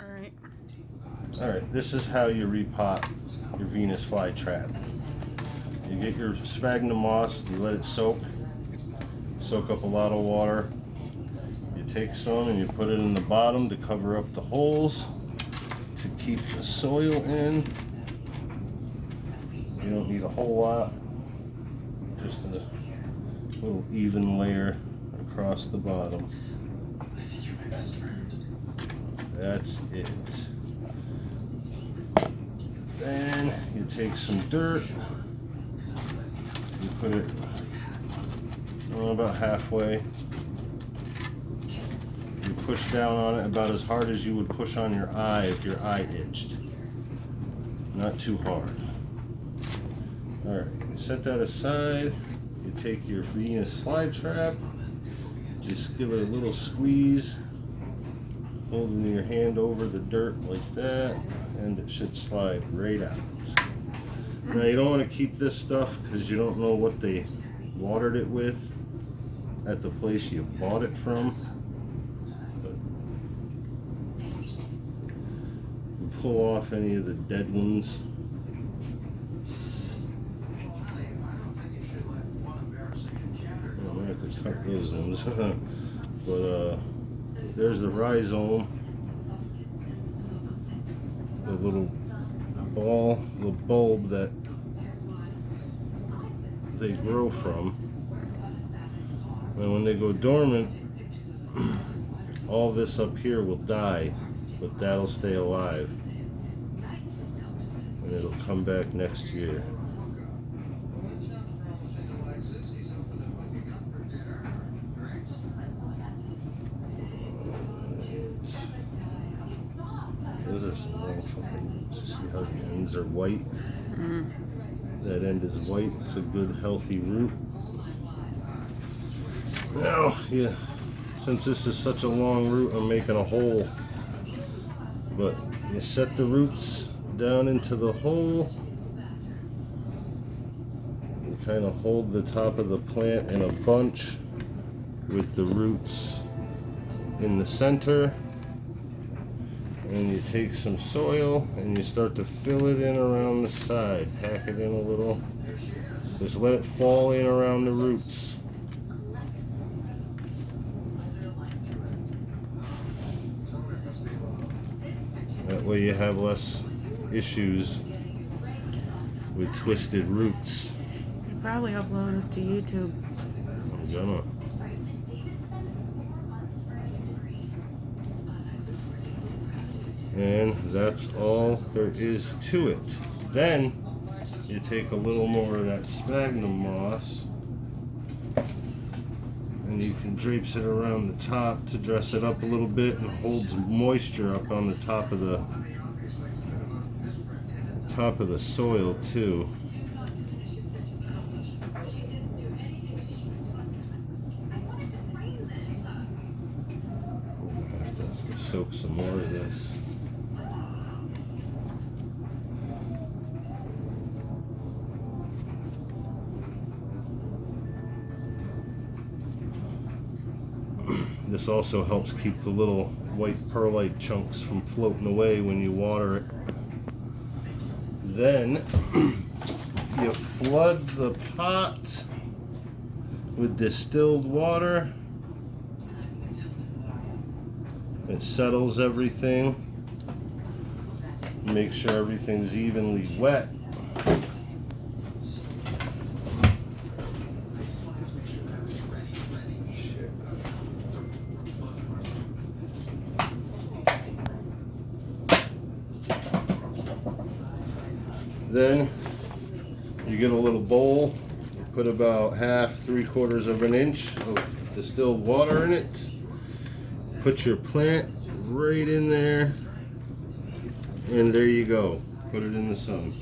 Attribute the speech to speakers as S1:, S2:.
S1: Alright, this is how you repot your Venus flytrap. You get your sphagnum moss, you let it soak up a lot of water. You take some and you put it in the bottom to cover up the holes to keep the soil in. You don't need a whole lot, just a little even layer across the bottom. That's it. Then you take some dirt, you put it about halfway. You push down on it about as hard as you would push on your eye if your eye itched. Not too hard. Alright, set that aside. You take your Venus flytrap, just give it a little squeeze, holding your hand over the dirt like that, and it should slide right out. Now you don't want to keep this stuff because you don't know what they watered it with at the place you bought it from. But you pull off any of the dead ones. I'm gonna have to cut those ones. But there's the rhizome, the little ball, the bulb that they grow from. And when they go dormant, all this up here will die, but that'll stay alive. And it'll come back next year. Those are some long fucking roots. See how the ends are white? That end is white. It's a good healthy root. Now, yeah, since this is such a long root, I'm making a hole. But you set the roots down into the hole. You kind of hold the top of the plant in a bunch with the roots in the center. And you take some soil and you start to fill it in around the side. Pack it in a little. Just let it fall in around the roots. That way you have less issues with twisted roots.
S2: You probably upload this to YouTube.
S1: I'm gonna. And that's all there is to it. Then you take a little more of that sphagnum moss and you can drape it around the top to dress it up a little bit and holds moisture up on the top of the soil too. I'm gonna have to soak some more of this. This also helps keep the little white perlite chunks from floating away when you water it. Then you flood the pot with distilled water. It settles everything. Make sure everything's evenly wet. Then you get a little bowl, you put about half, 3/4 of an inch of distilled water in it. Put your plant right in there, and there you go. Put it in the sun.